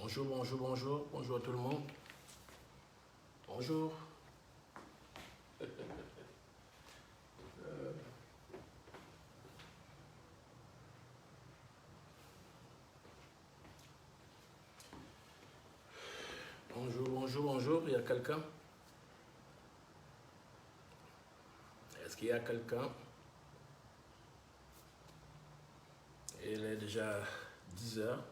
Bonjour, bonjour, bonjour. Bonjour à tout le monde. Bonjour. Bonjour, bonjour, bonjour. Il y a quelqu'un? Est-ce qu'il y a quelqu'un? Il est déjà 10 heures.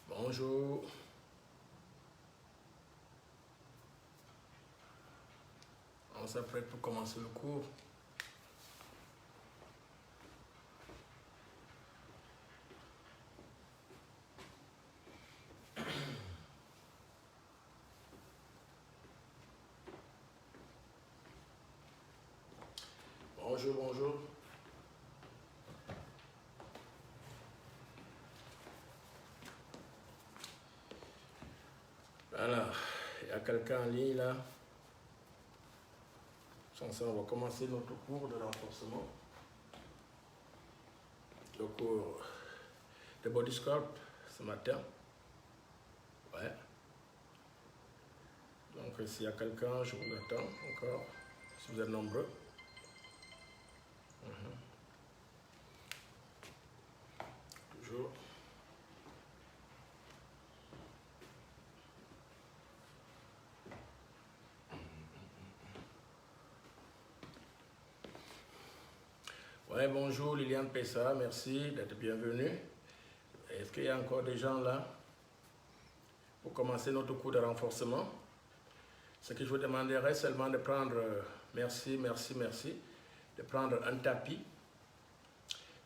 Bonjour. On s'apprête pour commencer le cours. Bonjour, bonjour. Voilà, il y a quelqu'un en ligne là. Sans ça, on va commencer notre cours de renforcement. Le cours de Body Sculpt ce matin. Ouais. Donc s'il y a quelqu'un, je vous attends encore, si vous êtes nombreux. Toujours. Ouais, bonjour Liliane Pessa, merci d'être bienvenue. Est-ce qu'il y a encore des gens là pour commencer notre cours de renforcement? Ce que je vous demanderais seulement de prendre, merci, de prendre un tapis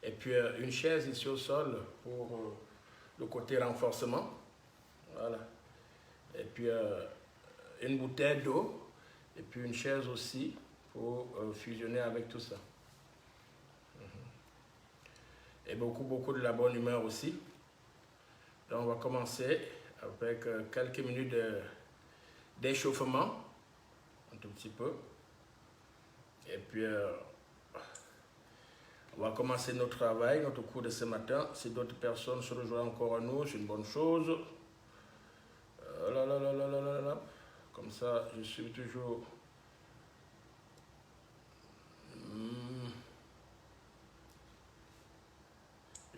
et puis une chaise ici au sol pour le côté renforcement. Voilà. Et puis une bouteille d'eau et puis une chaise aussi pour fusionner avec tout ça. Et beaucoup de la bonne humeur aussi. Donc on va commencer avec quelques minutes d'échauffement, un tout petit peu. Et puis on va commencer notre travail, notre cours de ce matin. Si d'autres personnes se rejoignent encore à nous, c'est une bonne chose. Comme ça, je suis toujours...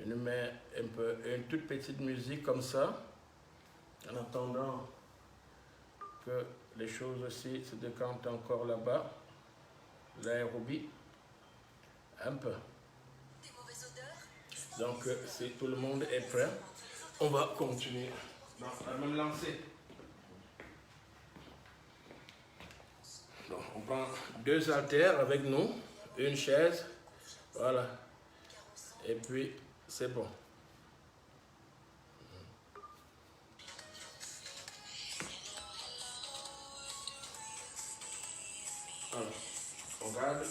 Je mets une toute petite musique comme ça, en attendant que les choses aussi se décantent encore là-bas. L'aérobie, un peu. Donc, si tout le monde est prêt, on va continuer. Donc, on va me lancer. Donc, on prend 2 haltères avec nous, une chaise, voilà. Et puis, c'est bon. Alors, on garde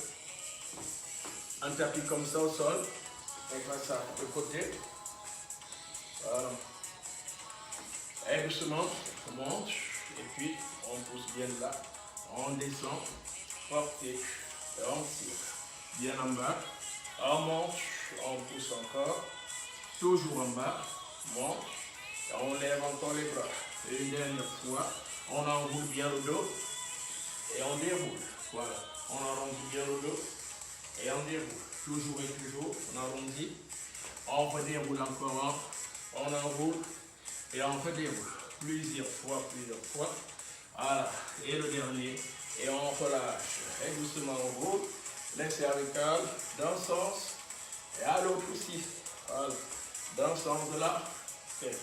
un tapis comme ça au sol, on passe ça de côté. Voilà. Et doucement, on monte, et puis on pousse bien là, on descend, portez, et on tire. Bien en bas, on monte, on pousse encore, toujours en bas, monte, et on lève encore les bras. Et une dernière fois, on enroule bien le dos, et on déroule. Voilà, on arrondit bien le dos, et on déroule. Toujours et toujours, on arrondit, on redéroule encore, on enroule, et on redéroule. Plusieurs fois. Voilà, et le dernier, et on relâche. Et doucement on roule, les cervicales d'un sens, et à l'autre aussi. Voilà, d'un sens de là, et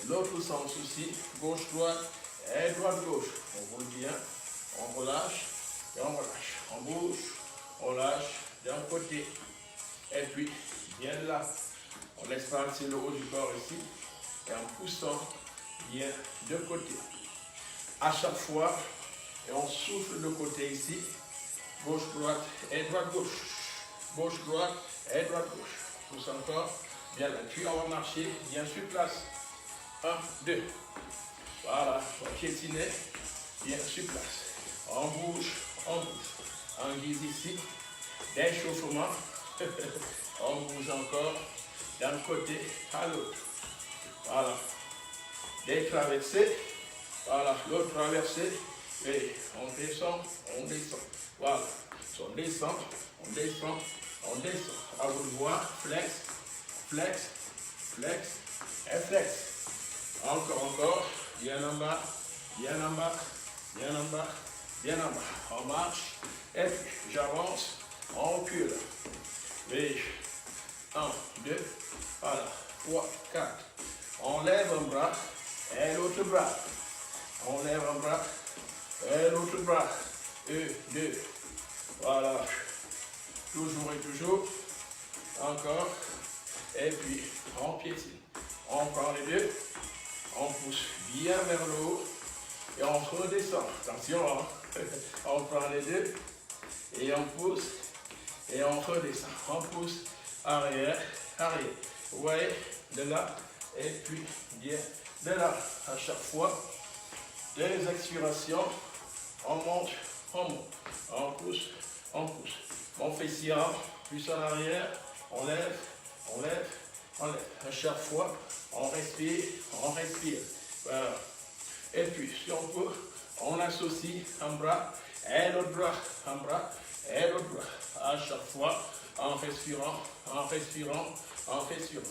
l'autre sens aussi, gauche-droite, et droite-gauche. On roule bien, on relâche, et on relâche. On bouge, on lâche d'un côté, et puis bien là. On laisse partir le haut du corps ici, et en poussant bien de côté. À chaque fois, et on souffle de côté ici, gauche-droite et droite-gauche. Gauche-droite et droite-gauche. Pousse encore, bien là. Puis on va marcher bien sur place. 1, 2. Voilà, on piétine bien sur place. On bouge, on guise ici. D'échauffement. On bouge encore d'un côté à l'autre. Voilà. Des traversées. Voilà, l'autre traversée. Et on descend, on descend. Voilà. On descend, on descend, on descend. À vous de voir. Flex, flex, flex et flex. Encore. Bien en bas, bien en bas, bien en bas, bien en bas. On marche. Et puis, j'avance. On recule. Et 1, 2, voilà. 3, 4. On lève un bras et l'autre bras. On lève un bras et l'autre bras. 1, 2. Voilà. Toujours et toujours. Encore. Et puis, on piétine. On prend les deux. On pousse bien vers le haut. Et on redescend. Attention, hein. On prend les deux. Et on pousse. Et on redescend. On pousse. Arrière. Arrière. Vous voyez, de là. Et puis, bien de là. À chaque fois. Des expirations. On monte. On monte. On pousse. On pousse. On fait sciant. Plus en arrière. On lève. On lève. On lève. À chaque fois. On respire. On respire. Voilà. Et puis, si on peut, on associe un bras et l'autre bras. Un bras et l'autre bras. À chaque fois, en respirant, en respirant, en respirant.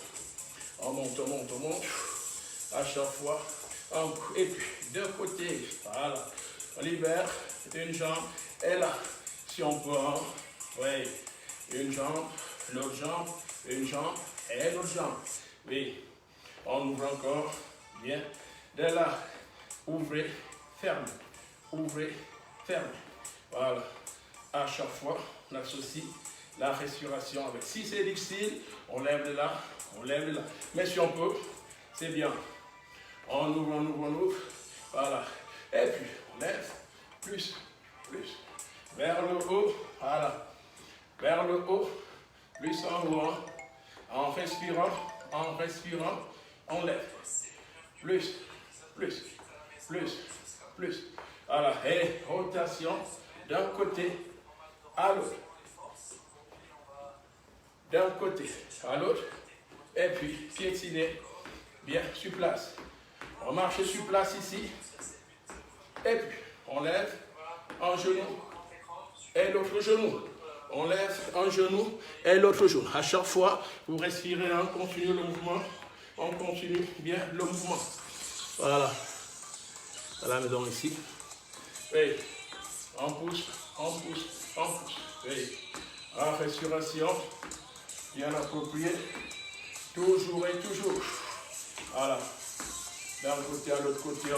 On monte, on monte, on monte. À chaque fois. Et puis, de côté. Voilà. On libère une jambe. Et là, si on peut, oui. Une jambe, l'autre jambe, une jambe et l'autre jambe. Oui. On ouvre encore. Bien. De là. Ouvrez, fermez, ouvrez, fermez. Voilà. À chaque fois, on associe la respiration avec. Si c'est difficile, on lève de là, on lève de là. Mais si on peut, c'est bien. On ouvre, on ouvre, on ouvre. Voilà. Et puis, on lève, plus, plus. Vers le haut, voilà. Vers le haut, plus en haut. En respirant, on lève. Plus, plus. Plus, plus. Voilà, et rotation d'un côté à l'autre. D'un côté à l'autre. Et puis, piétiner bien sur place. On marche sur place ici. Et puis, on lève un genou et l'autre genou. On lève un genou et l'autre genou. À chaque fois, vous respirez, on continue le mouvement. On continue bien le mouvement. Voilà. À la maison ici. Oui. On pousse, on pousse, on pousse. Oui. En respiration, bien approprié. Toujours et toujours. Voilà. D'un côté à l'autre côté.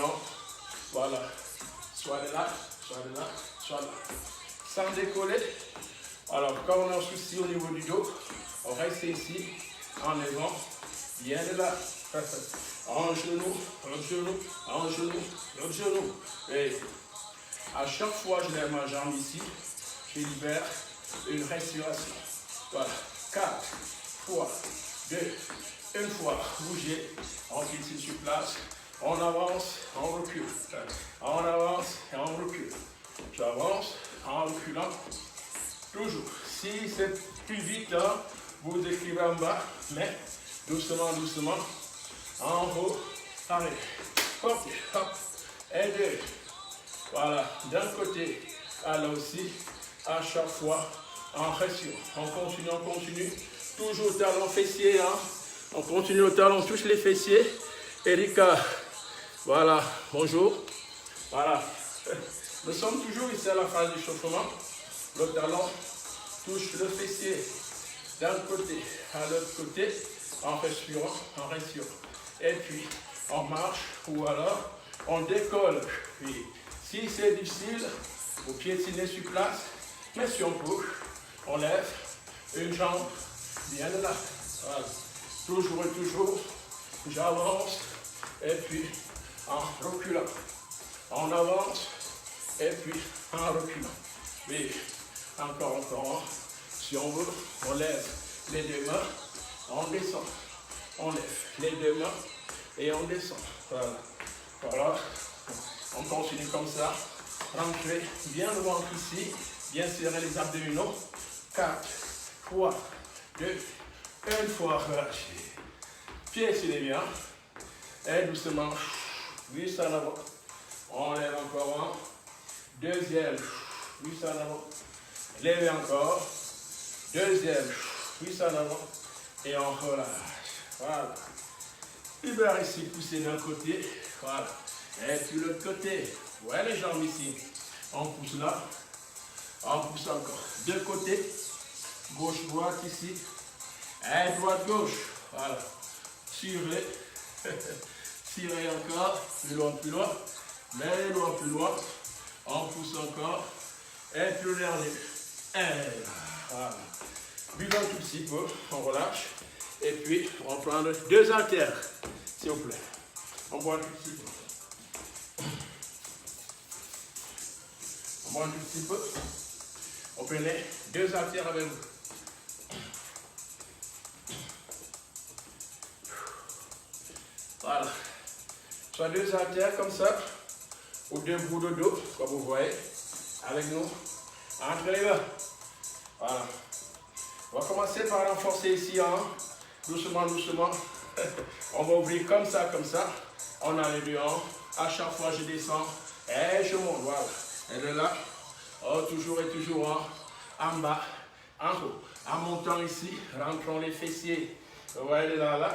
Voilà. Soit de là, soit de là, soit de là. Sans décoller. Alors, quand on a un souci au niveau du dos, on reste ici en levant bien de là. Un genou, un genou, un genou, un genou. Et à chaque fois que je lève ma jambe ici, je libère une respiration. Voilà. 4, 3, 2, une fois. Bougez. On quitte sur place. On avance, on recule. On avance et on recule. J'avance en reculant. Toujours. Si c'est plus vite, vous écrivez en bas, mais doucement, doucement. En haut, allez, hop, hop, et deux. Voilà, d'un côté, là aussi, à chaque fois, en pression. On continue. Toujours talon fessier, On continue au talon, touche les fessiers. Erika, voilà, bonjour. Voilà, nous sommes toujours ici à la phase d'échauffement. Le talon touche le fessier d'un côté à l'autre côté, en respirant, Et puis, on marche ou alors on décolle. Puis, si c'est difficile, vous piétinez sur place. Mais si on peut, on lève une jambe bien de là. Voilà. Toujours et toujours, j'avance. Et puis, en reculant. On avance. Et puis, en reculant. Oui, encore. Si on veut, on lève les deux mains. On descend. On lève les deux mains et on descend. Voilà. Voilà. On continue comme ça. Rentrez bien le ventre ici. Bien serrer les abdominaux. 4, 3, 2, une fois relâché. Pieds sur les bien. Et doucement. Juste en avant. On lève encore un. Deuxième. Juste en avant. Lèvez encore. Deuxième. Juste en avant. Et on relâche. Voilà. Libère ici, poussez d'un côté. Voilà. Et sur l'autre côté. Ouais, les jambes ici. On pousse là. On pousse encore. Deux côtés. Gauche, droite ici. Et droite, gauche. Voilà. Tirez. Tirez encore. Plus loin, plus loin. Mais loin, plus loin. On pousse encore. Et puis le dernier. Et voilà. Buvez un tout petit peu. On relâche. Et puis, on va prendre 2 haltères. S'il vous plaît. On boit un tout petit peu. On boit un tout petit peu. On prenait 2 haltères avec vous. Voilà. Soit 2 haltères comme ça, ou 2 bouts de dos, comme vous voyez, avec nous. Entre les mains. Voilà. On va commencer par renforcer ici, hein. Doucement, doucement. On va ouvrir comme ça, comme ça. On a les deux hanches. À chaque fois, je descends et je monte. Voilà. Et de là, oh, toujours et toujours en bas, en haut. En montant ici, rentrons les fessiers. Vous voyez là, là.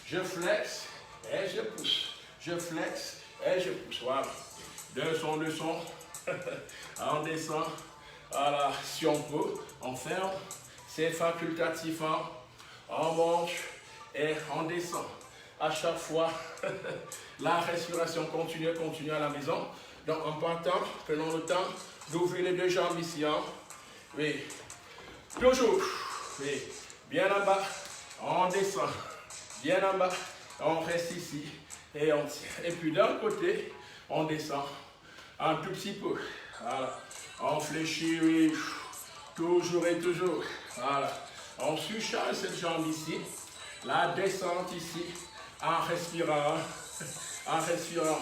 Je flexe et je pousse. Je flexe et je pousse. Voilà. Deux sons, deux sons. On descend. Voilà. Si on peut, on ferme. C'est facultatif. Hein? On monte et on descend. À chaque fois, la respiration continue à la maison. Donc en partant, prenons le temps d'ouvrir les deux jambes ici. Hein? Oui. Toujours. Oui. Bien en bas, on descend. Bien en bas, on reste ici et on tire. Et puis d'un côté, on descend un tout petit peu. Voilà. On fléchit, oui. Toujours et toujours. Voilà. On surcharge cette jambe ici. La descente ici. En respirant. En respirant.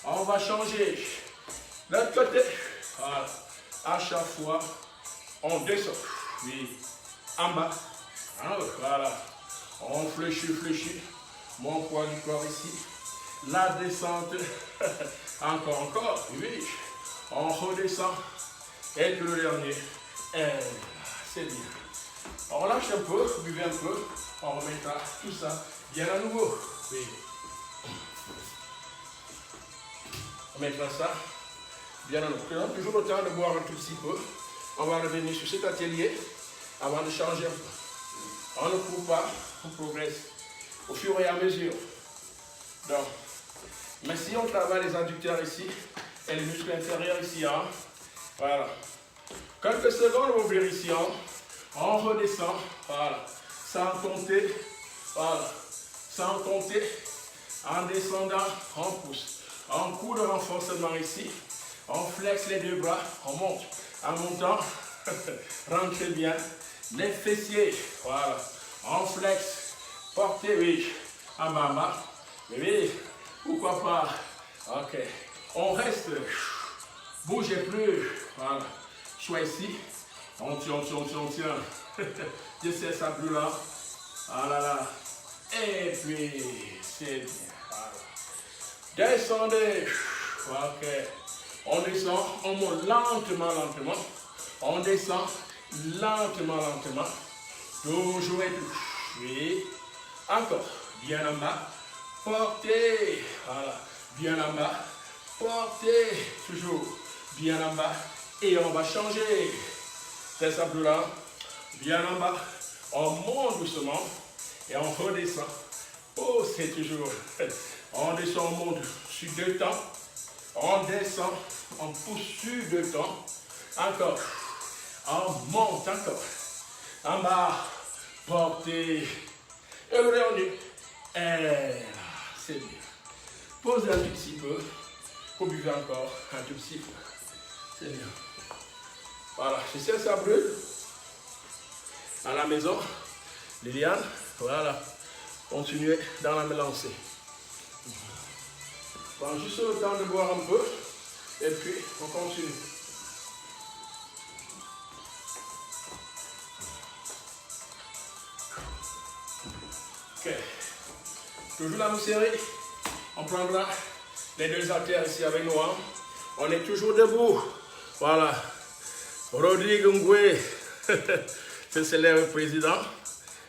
On va changer. L'autre côté. Voilà. À chaque fois, on descend. Oui. En bas. En haut. Voilà. On fléchit, fléchit. Mon poids du corps ici. La descente. Encore, encore. Oui. On redescend. Et puis le dernier. Et c'est bien. On relâche un peu, buvez un peu. On remettra tout ça bien à nouveau. Oui. On mettra ça bien à nouveau. Prenons toujours le temps de boire un tout petit peu. On va revenir sur cet atelier avant de changer un peu. On ne court pas, on progresse au fur et à mesure. Donc, mais si on travaille les adducteurs ici et les muscles inférieurs ici, hein, voilà. Quelques secondes, on va ouvrir ici, hein, on redescend, voilà, sans compter, voilà, sans compter, en descendant, on pousse. Un coup de renforcement ici, on flexe les deux bras, on monte. En montant, rentrez bien les fessiers, voilà, on flexe, portez, oui, en bas, oui, pourquoi pas, ok, on reste, bougez plus, voilà, soit ici, on tient, je sais ça plus là, voilà, là, et puis, c'est bien, voilà, descendez, ok, on descend, on monte lentement, lentement, on descend, lentement, lentement, toujours et tout, oui, encore, bien en bas, portez, voilà, bien en bas, portez, toujours, bien en bas, et on va changer, c'est ça plus là, bien en bas, on monte doucement, et on redescend, oh c'est toujours, on descend, on monte sur 2 temps, on descend, on pousse sur 2 temps, encore, on monte encore, en bas, portez, et le dernier, et là, c'est bien. Posez un tout petit peu, vous buvez encore un tout petit peu, c'est bien. Voilà, je sais ça brûle, à la maison, Liliane, voilà, continuez dans la mélancée. Prends juste le temps de boire un peu. Et puis, on continue. Ok. Toujours la même série. On prendra les deux haltères ici avec nous. Hein. On est toujours debout. Voilà. Rodrigue Ngwe, c'est le président.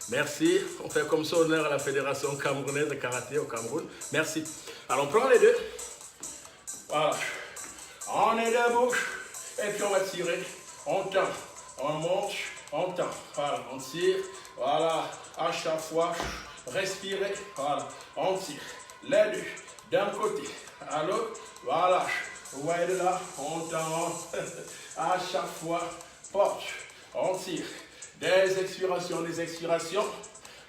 Merci. On fait comme ça honneur à la Fédération camerounaise de karaté au Cameroun. Merci. Alors on prend les deux. Voilà. On est debout. Et puis on va tirer. On tend. On monte. On tend. Voilà. On tire. Voilà. À chaque fois, respirez. Voilà. On tire. Les deux. D'un côté. À l'autre. Voilà. Vous voyez de là. On tend. À chaque fois. Porte. On tire. Des expirations, des expirations.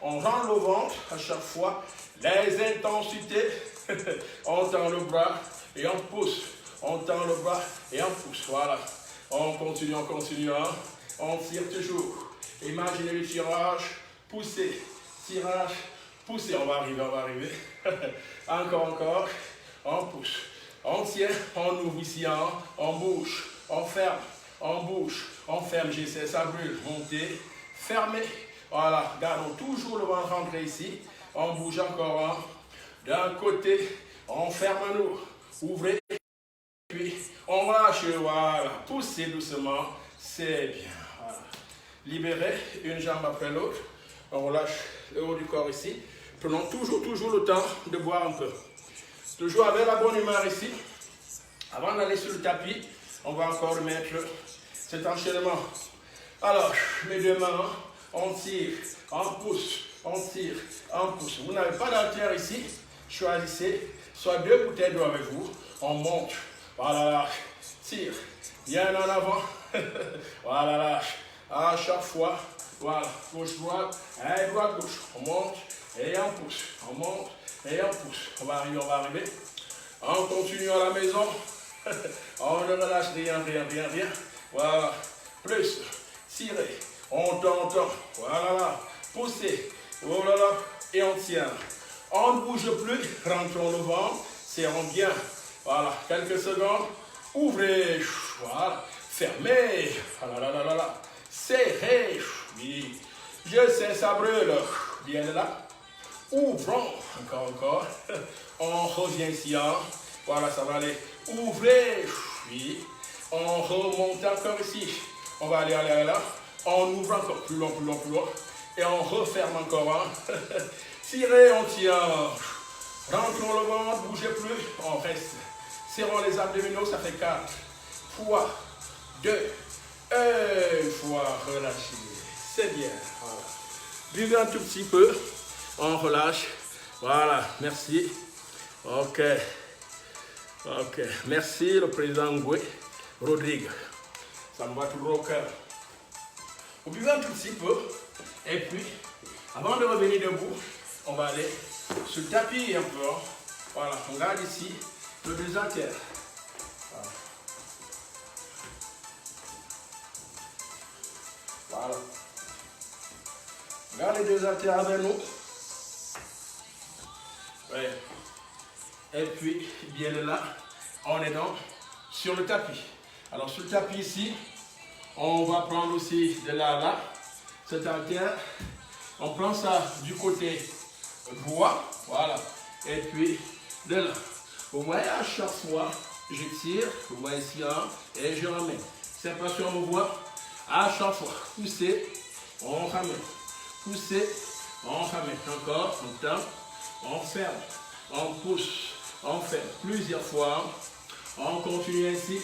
On rend le ventre à chaque fois. Les intensités. On tend le bras et on pousse. On tend le bras et on pousse. Voilà. On continue, on continue. Hein. On tire toujours. Imaginez le tirage. Poussez. Tirage. Poussez. On va arriver, on va arriver. Encore, encore. On pousse. On tient. On ouvre ici. Hein. On bouge. On ferme. On bouge, on ferme, j'essaie, ça brûle, montez, fermez, voilà, gardons toujours le ventre rentré ici, on bouge encore, hein. D'un côté, on ferme à nous, ouvrez, puis on lâche, voilà, poussez doucement, c'est bien, voilà. Libérez une jambe après l'autre, on relâche le haut du corps ici, prenons toujours le temps de boire un peu, toujours avec la bonne humeur ici, avant d'aller sur le tapis, on va encore mettre cet enchaînement. Alors, mes deux mains, on tire, on pousse, on tire, on pousse. Vous n'avez pas d'haltère ici, choisissez soit deux bouteilles d'eau avec vous, on monte, voilà, lâche, tire, bien en avant, voilà, lâche, à chaque fois, voilà, gauche-droite, et droite-gauche, on monte et on pousse, on monte et on pousse. On va arriver, on continue à la maison. On ne relâche rien. Voilà. Plus. Tirez. On tend. Voilà. Poussez. Oh là là. Et on tient. On ne bouge plus. Rentrons le ventre. Serrons bien. Voilà. Quelques secondes. Ouvrez. Voilà. Fermez. Voilà. Serrez. Oui. Je sais, ça brûle. Bien là. Ouvrons. Encore. On revient ici. Hein. Voilà, ça va aller. Ouvrez, oui. On remonte encore ici. On va aller là. On ouvre encore plus long. Et on referme encore. Hein. Tirez, on tient. Rentrons le ventre, bougez plus. On reste. Serrons les abdominaux, ça fait 4 fois 2. Une fois, relâchez. C'est bien. Voilà. Buvez un tout petit peu. On relâche. Voilà, merci. Ok. Merci le président Ngwe, Rodrigue. Ça me va toujours au cœur. Vous buvez un tout petit peu. Et puis, avant de revenir debout, on va aller sur le tapis un peu. Voilà, on garde ici le deux haltères. Voilà. On garde les deux haltères avec nous. Ouais. Et puis, bien là, on est donc sur le tapis. Alors, sur le tapis ici, on va prendre aussi de là, cet haltère. On prend ça du côté droit, voilà. Et puis, de là. Vous voyez, à chaque fois, je tire, vous voyez ici, hein, et je ramène. C'est pas sûr, on voit. À chaque fois, poussez, on ramène. Poussez, on ramène. Encore, on tend, on ferme, on pousse. On fait plusieurs fois. On continue ainsi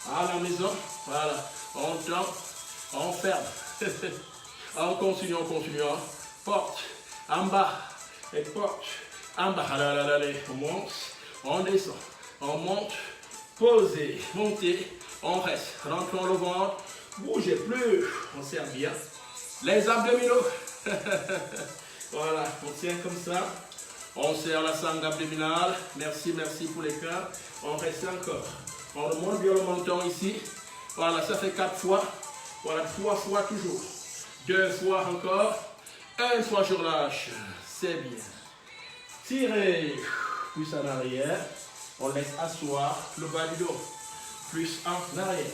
à la maison. Voilà. On tend. On ferme. On continue. Porte. En bas. Et porte. En bas. Allez. On monte. On descend. On monte. Posez. Montez. On reste. Rentrons le ventre. Bougez plus. On serre bien. Les abdominaux. Voilà. On tient comme ça. On serre la sangle abdominale. Merci pour les cœurs. On reste encore. On remonte bien le menton ici. Voilà, ça fait 4 fois. Voilà, 3 fois toujours. 2 fois encore. 1 fois je relâche. C'est bien. Tirez. Plus en arrière. On laisse asseoir le bas du dos. Plus en arrière.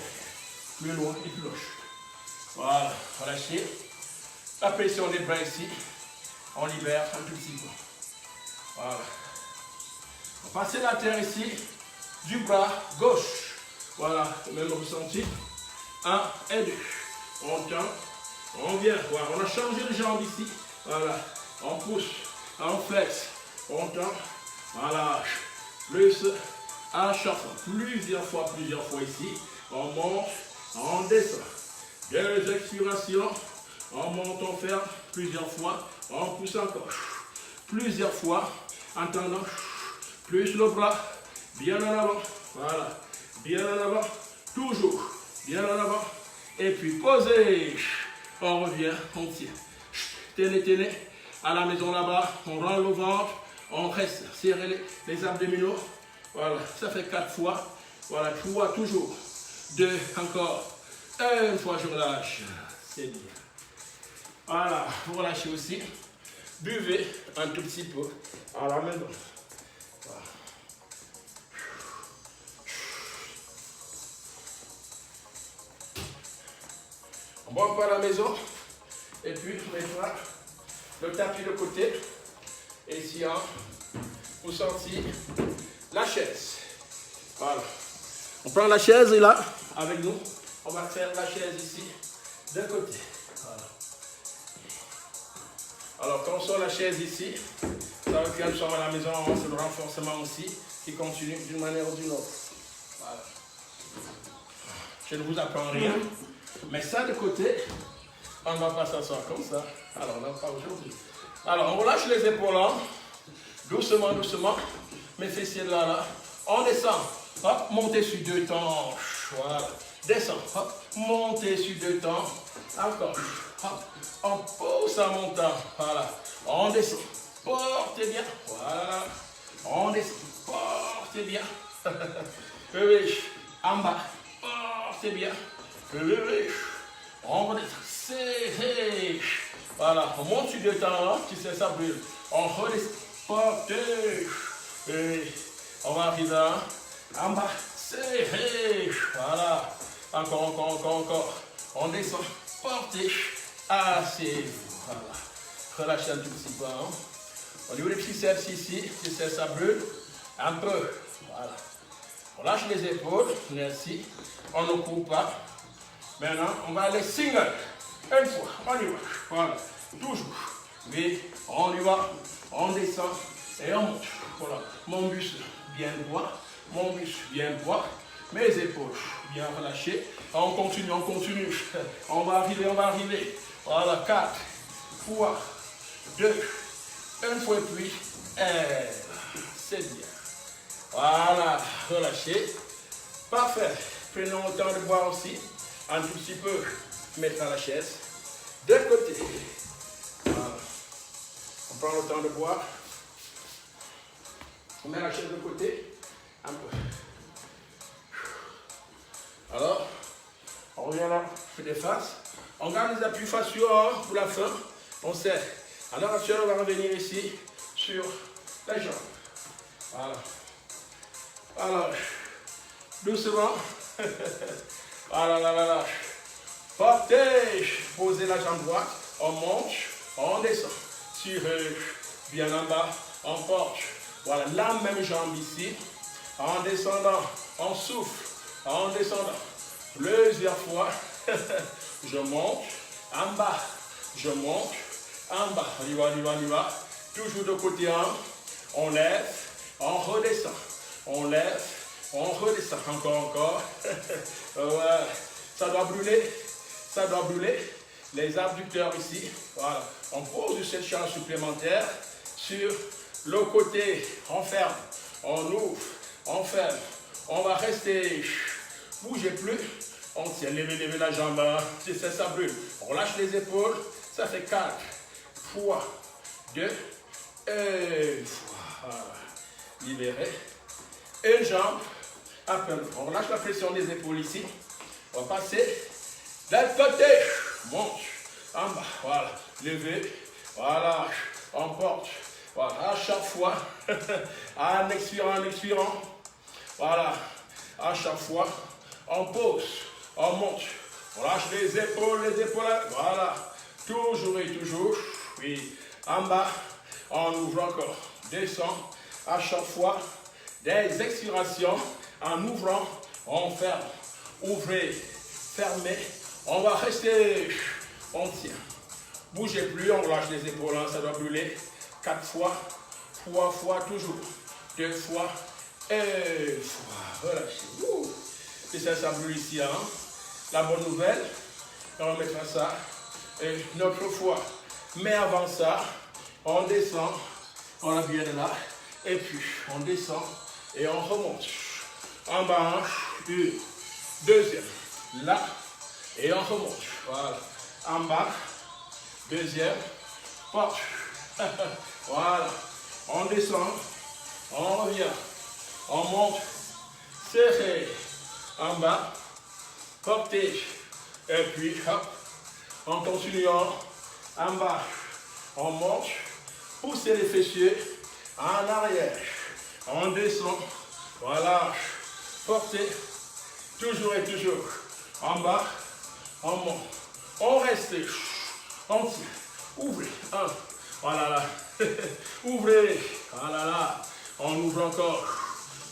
Plus loin et plus loche. Voilà, relâchez. La pression des bras ici. On libère un tout petit peu. Voilà. On va passer la terre ici. Du bras gauche. Voilà, même ressenti. 1 et 2. On tend. On vient. Voilà, on a changé de jambe ici. Voilà. On pousse. On flex. On tend. Voilà. Plus à chaque fois. Plusieurs fois ici. On monte. On descend. 2 expirations. On monte, on ferme. Plusieurs fois. On pousse encore. Plusieurs fois. En tendant. Plus le bras. Bien en avant. Voilà. Bien en avant. Toujours. Bien en avant. Et puis posez. On revient. On tient. Tenez, tenez. À la maison là-bas. On rend le ventre. On reste. Serrez les abdominaux. Voilà. Ça fait 4 fois. Voilà. 3 toujours. 2 encore. 1 fois je relâche. C'est bien. Voilà. Vous relâchez aussi. Buvez un tout petit peu à la maison. Voilà. On va un peu à la maison. Et puis, maintenant, le tapis de côté. Et ici, vous sentez la chaise. Voilà. On prend la chaise et là, avec nous, on va faire la chaise ici, de côté. Voilà. Alors, quand on sort la chaise ici, ça veut dire que nous sommes à la maison, c'est le renforcement aussi qui continue d'une manière ou d'une autre. Voilà. Je ne vous apprends rien, mais ça de côté, on ne va pas s'asseoir comme ça. Alors, non, pas aujourd'hui. Alors, on relâche les épaules, hein. Doucement, doucement. Mes fessiers là, là. On descend. Hop, montez sur 2 temps. Voilà. Descend. Hop, montez sur 2 temps. Encore. Hop, on pousse en montant. Voilà. On descend. Portez bien. Voilà. On descend. Portez bien. Oui. En bas. Portez bien. Oui. On redescend. Serrez. Voilà. On monte sur 2 temps. Tu sais, ça brûle. On redescend. Portez. Oui. On va arriver en bas. Serrez. Voilà. Encore. On descend. Portez. Asseyez-vous. Voilà. Relâchez un tout petit peu. Hein. Au niveau des triceps ici, ça brûle un peu. Voilà. On lâche les épaules. Merci. On ne coupe pas. Maintenant, on va aller single. Une fois. On y va. Voilà. Toujours. Oui. On y va. On descend. Et on monte. Voilà. Mon buste bien droit. Mon buste bien droit. Mes épaules bien relâchées. On continue. On va arriver. Voilà. 4 fois 2. Une fois et puis. C'est bien. Voilà. Relâchez. Parfait. Prenons le temps de boire aussi. Un tout petit peu. Mettre à la chaise. De côté. Voilà. On prend le temps de boire. On met la chaise de côté. Un peu. Alors, on revient là. On fait des faces. On garde les appuis faciaux pour la fin. On serre. À l'heure actuelle, on va revenir ici sur les jambes. Voilà. Alors, doucement. Voilà. Portez. Posez la jambe droite. On monte. On descend. Tirez. Bien en bas. On porte. Voilà. La même jambe ici. En descendant. On souffle. En descendant. Plusieurs fois. Je monte. En bas. Je monte. En bas. On y va. Toujours de côté 1. On lève. On redescend. On lève. On redescend. Encore. Voilà. Ça doit brûler. Les abducteurs ici. Voilà. On pose cette charge supplémentaire sur le côté. On ferme. On ouvre. On ferme. On va rester. Bougez plus. On tient. Levez la jambe. Ça brûle. On relâche les épaules. Ça fait 4 fois 2. 1 fois. Libérez. Une jambe. Après, on relâche la pression des épaules ici. On va passer d'un côté. Monte. En bas. Voilà. Levez. Voilà. On porte. Voilà. À chaque fois. En expirant. Voilà. À chaque fois, on pose, on monte. On lâche les épaules. Voilà. Toujours et toujours. Oui. En bas, on ouvre encore. Descend. À chaque fois, des expirations. En ouvrant, on ferme. Ouvrez, fermez. On va rester. On tient. Bougez plus, on lâche les épaules. Ça doit brûler. 4 fois, 3 fois, toujours. 2 fois, 1 fois. Relâchez. Et ça brûle ici. Hein? La bonne nouvelle, on mettra ça une autre fois. Mais avant ça, on descend. On a bien là. Et puis, on descend et on remonte. En bas, une, deuxième. Là, et on remonte. Voilà. En bas, deuxième. Porte. Voilà. On descend. On revient. On monte. Serré. En bas. Portez. Et puis, hop. En continuant. En bas. On monte. Poussez les fessiers. En arrière. On descend. Voilà. Portez. Toujours et toujours. En bas. On monte. On reste. On tient. Ouvrez. 1. Voilà là. Ouvrez. Voilà là. On ouvre encore.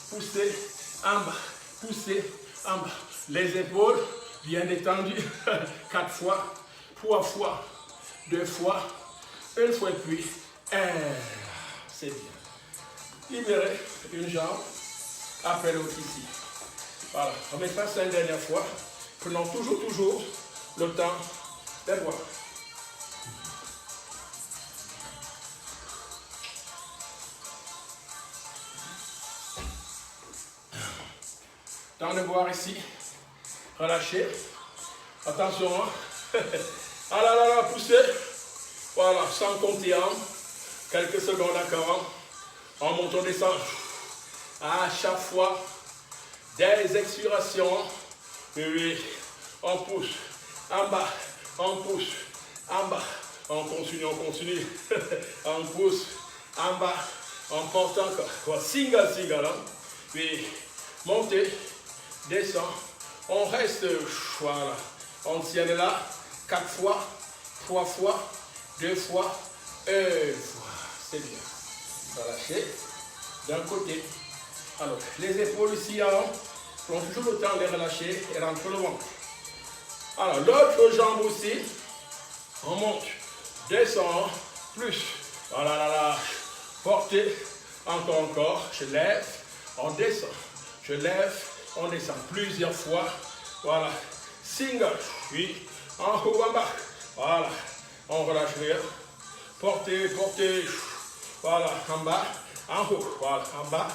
Poussez. En bas. Poussez. En bas. Les épaules bien détendues. 4 fois. 3 fois. 2 fois. 1 fois et puis. 1. C'est bien. Libérez une jambe. Après l'autre ici. Voilà. On met ça une dernière fois. Prenons toujours le temps de boire. Temps de boire ici. Relâchez. Attention. Hein? Ah là, poussez. Voilà, sans compter en quelques secondes encore. En montant, descend. À chaque fois, des expirations. Oui. On pousse. En bas. On pousse. En bas. On continue. On pousse. En bas. On porte encore. Single. Hein? Puis, montez. Descend. On reste. Voilà. On tient là. 4 fois. 3 fois. 2 fois. 1 fois. C'est bien. Relâchez. D'un côté. Alors, les épaules ici en haut. Prenons toujours le temps de les relâcher et rentre le ventre. Alors, l'autre jambe aussi. On monte. Descend. Plus. Voilà, là. Portez. Encore. Je lève. On descend. Je lève. On descend plusieurs fois. Voilà. Single. Oui. En haut, en bas. Voilà. On relâche rien. Portez. Voilà. En bas. En haut. Voilà. En bas.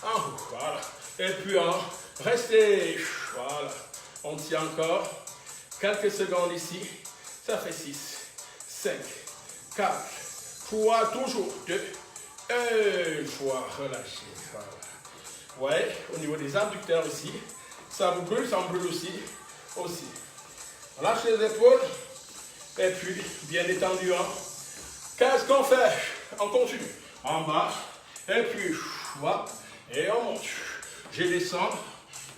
En haut. Voilà. Et puis, restez. Voilà. On tient encore. Quelques secondes ici. Ça fait 6, 5, 4, 3, toujours. 2, 1 fois. Relâchez. Voilà. Ouais, au niveau des abducteurs ici. Ça vous brûle, ça me brûle aussi. Lâchez les épaules. Et puis, bien détendu. Hein. Qu'est-ce qu'on fait? On continue. En bas. Et puis, voilà. Et on monte. Je descends.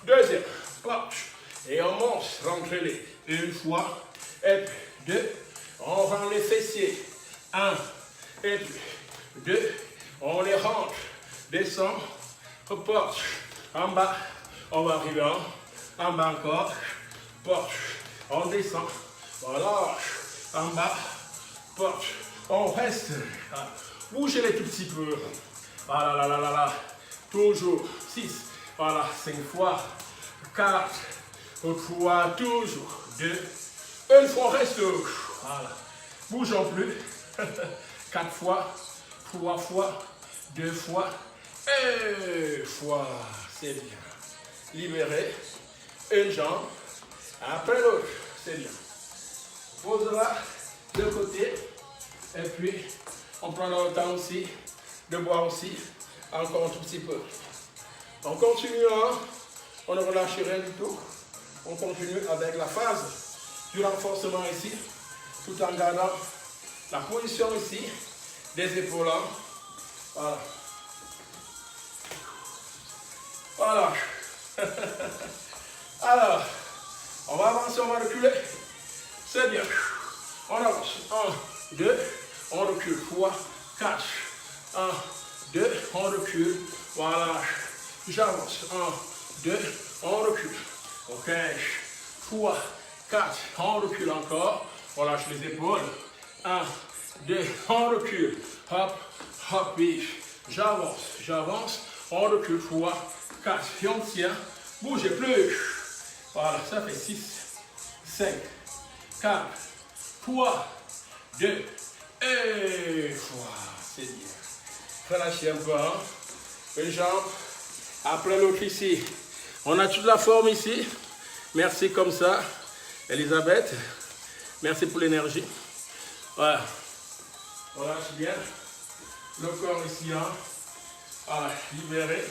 Deuxième. Porte. Et on monte. Rentrez-les. Une fois. Et puis, 2. On rend les fessiers. 1. Et puis, 2. On les rentre. Descend. Porte. En bas. On va arriver en bas encore. Porte. On descend. Voilà. En bas. Porte. On reste. Bougez-les tout petit peu. Voilà, là. Toujours. 6. Voilà. 5 fois. 4. 3. Toujours. 2. Une fois. On reste. Voilà. Bougeons plus. 4 fois. 3 fois. 2 fois. 1 fois. C'est bien. Libérez. Une jambe. Après l'autre. C'est bien. Posera de côté. Et puis, on prendra le temps aussi de boire aussi. Encore un tout petit peu. On continue. On ne relâche rien du tout. On continue avec la phase du renforcement ici. Tout en gardant la position ici des épaules. Voilà. Voilà. Alors, on va avancer, on va reculer. C'est bien. On avance. 1, 2, on recule. 3, 4. 1, 2, on recule. Voilà. J'avance. 1, 2, on recule. Ok. 3, 4, on recule encore. On lâche les épaules. 1, 2, on recule. Hop, hop, biche. J'avance, j'avance. On recule. 3, 4, et on tient. Bougez plus. Voilà, ça fait 6, 5, 4, 3, 2, et voilà, c'est bien. Relâchez un peu, hein. Une jambe, après l'autre ici. On a toute la forme ici. Merci comme ça, Elisabeth. Merci pour l'énergie. Voilà. On lâche bien. Le corps ici, hein. Voilà, libéré.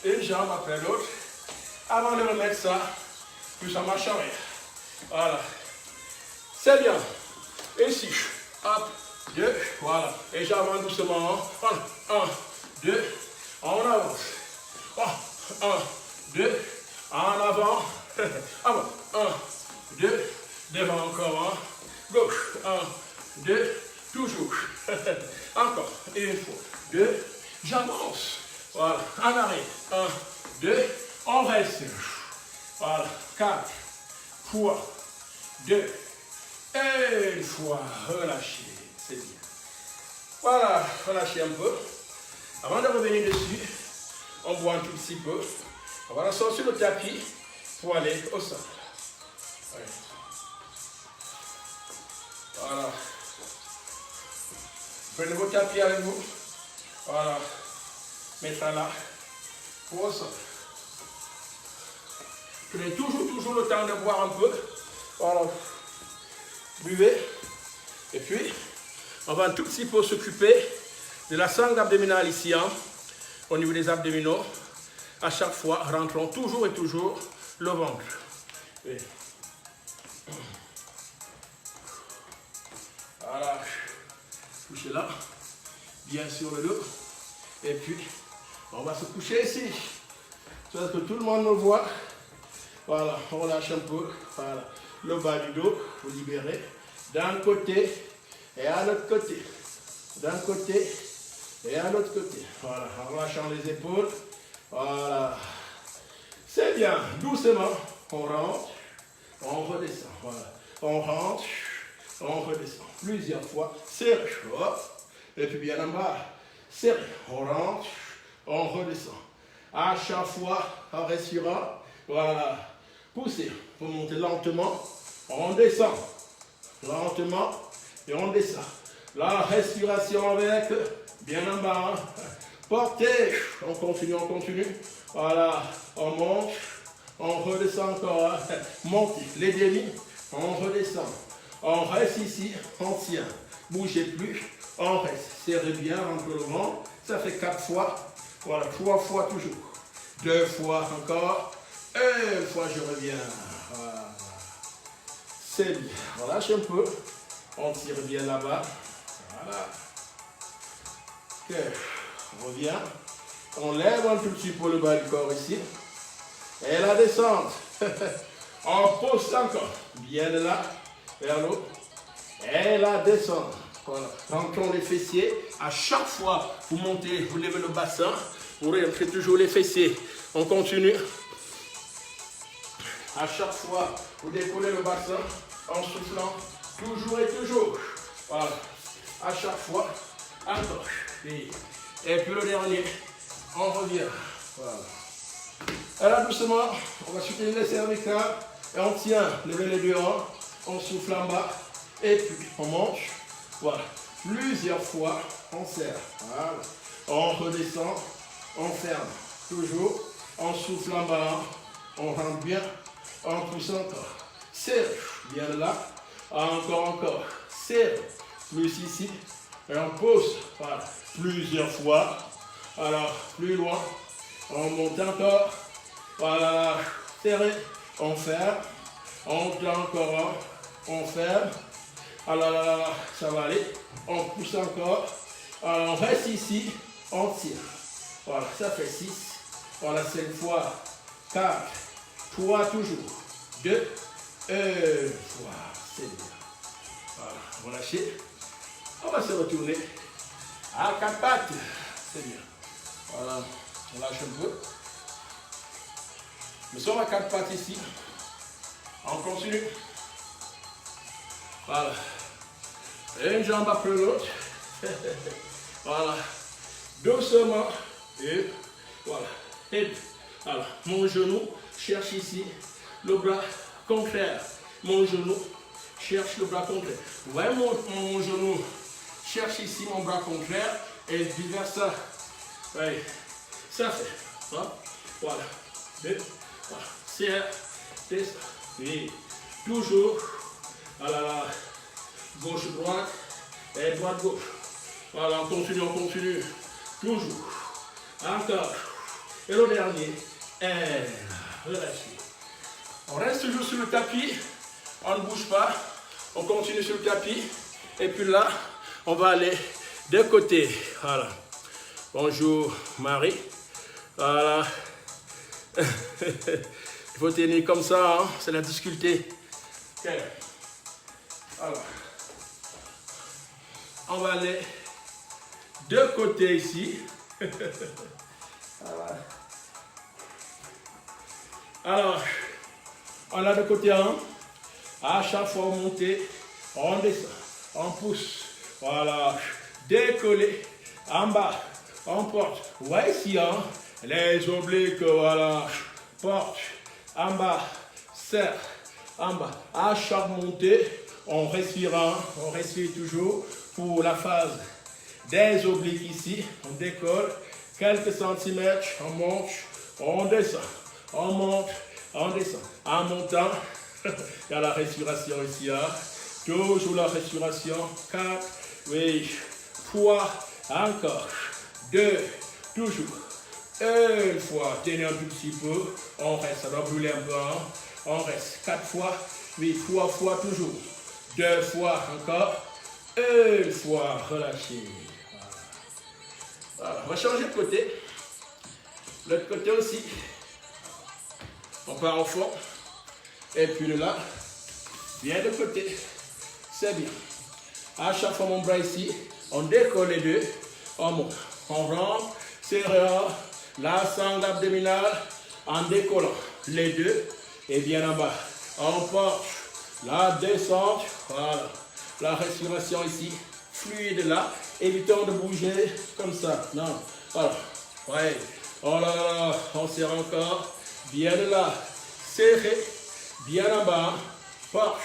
Une jambe après l'autre. Avant de remettre ça, plus en marche arrière. Voilà. C'est bien. Ici. Hop. 2. Voilà. Et j'avance doucement. Voilà. 1, 2. On avance. 1, 2. En avant. Avant. 1, 2. Devant encore. Gauche. 1, 2. Toujours. Encore. Une fois. 2. J'avance. Voilà. En arrière. 1, 2. On reste. Voilà. 4, 3, 2. Et une fois. Relâchez. C'est bien. Voilà. Relâchez un peu. Avant de revenir dessus, on boit un tout petit peu. On va l'asseoir sur le tapis pour aller au sol. Ouais. Voilà. Prenez vos tapis avec vous. Voilà. Mettez là pour au sol. Prenez toujours le temps de boire un peu. Voilà. Buvez. Et puis, on va un tout petit peu s'occuper de la sangle abdominale ici, hein, au niveau des abdominaux. À chaque fois, rentrons toujours et toujours le ventre. Et voilà. Couchez là. Bien sur le dos. Et puis, on va se coucher ici. Soit que tout le monde me voit. Voilà, on relâche un peu. Voilà, le bas du dos, vous libérez. D'un côté et à l'autre côté. D'un côté et à l'autre côté. Voilà, en relâchant les épaules. Voilà. C'est bien. Doucement, on rentre, on redescend. Voilà. On rentre, on redescend. Plusieurs fois. Serré. Et puis bien en bas. Serré. On rentre, on redescend. À chaque fois, en respirant. Voilà. Poussez. Vous montez lentement. On descend. Lentement. Et on descend. La respiration avec. Bien en bas. Portez. On continue, on continue. Voilà. On monte. On redescend encore. Montez. Les demi. On redescend. On reste ici. On tient. Bougez plus. On reste. Serrez bien entre le ventre. Ça fait 4 fois. Voilà. 3 fois toujours. 2 fois encore. Une fois je reviens. Voilà. C'est bien. On lâche un peu. On tire bien là-bas. Voilà. Ok. On revient. On lève un tout petit peu le bas du corps ici. Et la descente. On pousse encore. Bien de là. Vers l'eau. Et la descente. Voilà. Rentrons les fessiers. À chaque fois, vous montez, vous levez le bassin. Vous rentrez toujours les fessiers. On continue. À chaque fois, vous décollez le bassin en soufflant. Toujours et toujours. Voilà. À chaque fois. Encore. Et puis le dernier. On revient. Voilà. Et là, doucement, on va soutenir les cervicales. Et on tient. Levez les deux hanches. On souffle en bas. Et puis, on monte. Voilà. Plusieurs fois, on serre. Voilà. On redescend. On ferme. Toujours. On souffle en bas. On rentre bien. On pousse encore. Serre. Bien là. Encore. Serre. Plus ici. Et on pousse. Voilà. Plusieurs fois. Alors, plus loin. On monte encore. Voilà. Serré. On ferme. On tient encore. On ferme. Alors là, ça va aller. On pousse encore. Alors, on reste ici. On tire. Voilà. Ça fait 6. Voilà, 5 fois. 4, 3 toujours. 2, 1 fois. C'est bien. Voilà, on va lâcher. On va se retourner à 4 pattes. C'est bien. Voilà, on lâche un peu. Nous sommes à 4 pattes ici. On continue. Voilà. Une jambe après l'autre. Voilà. Doucement. Et voilà. Et voilà. Mon genou cherche ici le bras contraire. Mon genou cherche le bras contraire. Vous voyez mon genou cherche ici mon bras contraire et vice versa. Oui. Ça fait. Voilà. Voilà. Deux. Voilà. Serre. Descend. Oui. Toujours. Voilà. Gauche, droite. Et droite, gauche. Voilà. On continue. Toujours. Encore. Et le dernier. Et relâchez. On reste toujours sur le tapis. On ne bouge pas. On continue sur le tapis. Et puis là, on va aller de côté. Voilà. Bonjour Marie. Voilà. Il faut tenir comme ça. Hein? C'est la difficulté. Okay. Voilà. On va aller de côté ici. Voilà. Alors, on a de côté 1. À chaque fois on monte, on descend, on pousse. Voilà. Décoller. En bas, on porte. Ouais, ici, hein. Les obliques, voilà. Porte. En bas, serre. En bas. À chaque montée, on respire toujours pour la phase des obliques ici. On décolle quelques centimètres, on monte, on descend. On monte, on descend. En montant, il y a la respiration ici. Hein. Toujours la respiration. 4, oui, 3, encore. 2, toujours. Une fois, tenez un tout petit peu. On reste, ça doit brûler un peu. Hein. On reste. 4 fois, oui, 3 fois toujours. 2 fois encore. Une fois, relâchez. Voilà. On va changer de côté. L'autre côté aussi. On part en fond. Et puis de là, bien de côté. C'est bien. À chaque fois, mon bras ici, on décolle les deux. On monte. On rentre, serrant la sangle abdominale en décollant les deux. Et bien en bas. On porte la descente. Voilà. La respiration ici, fluide là. Évitons de bouger comme ça. Non. Voilà. Ouais. Oh là là. On serre encore. Bien de là. Serré. Bien en bas. Porte.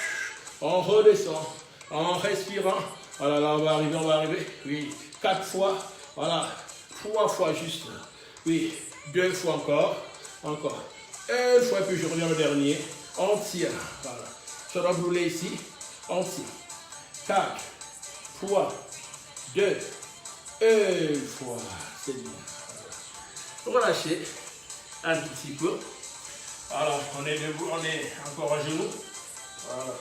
On redescend. En respirant. Voilà, là, on va arriver. Oui. 4 fois. Voilà. 3 fois juste. Oui. 2 fois encore. Encore. Une fois, puis je reviens au dernier. On tire. Voilà. Ça doit brûler ici. On tire. 4, 3, 2, 1 fois. C'est bien. Relâchez un petit peu. Alors, on est debout, on est encore à genoux. Voilà.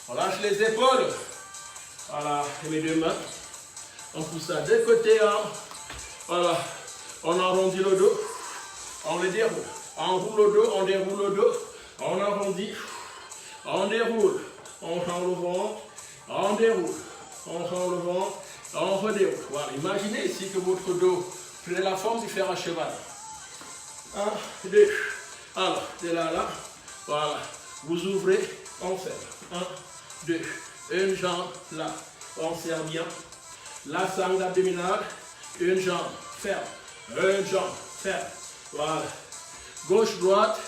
On lâche les épaules. Voilà, et mes deux mains. On pousse ça de côté. Hein. Voilà. On arrondit le dos. On le déroule. On roule le dos, on déroule le dos. On arrondit. On déroule. On rend le ventre. On déroule. On rend le ventre. On redéroule. Voilà. Imaginez ici que votre dos prenait la forme du fer à cheval. 1, 2. Alors, de là, là. Voilà. Vous ouvrez, on serre. 1, 2. Une jambe là. On serre bien. La sangle abdominale. Une jambe ferme. Une jambe ferme. Voilà. Gauche, droite.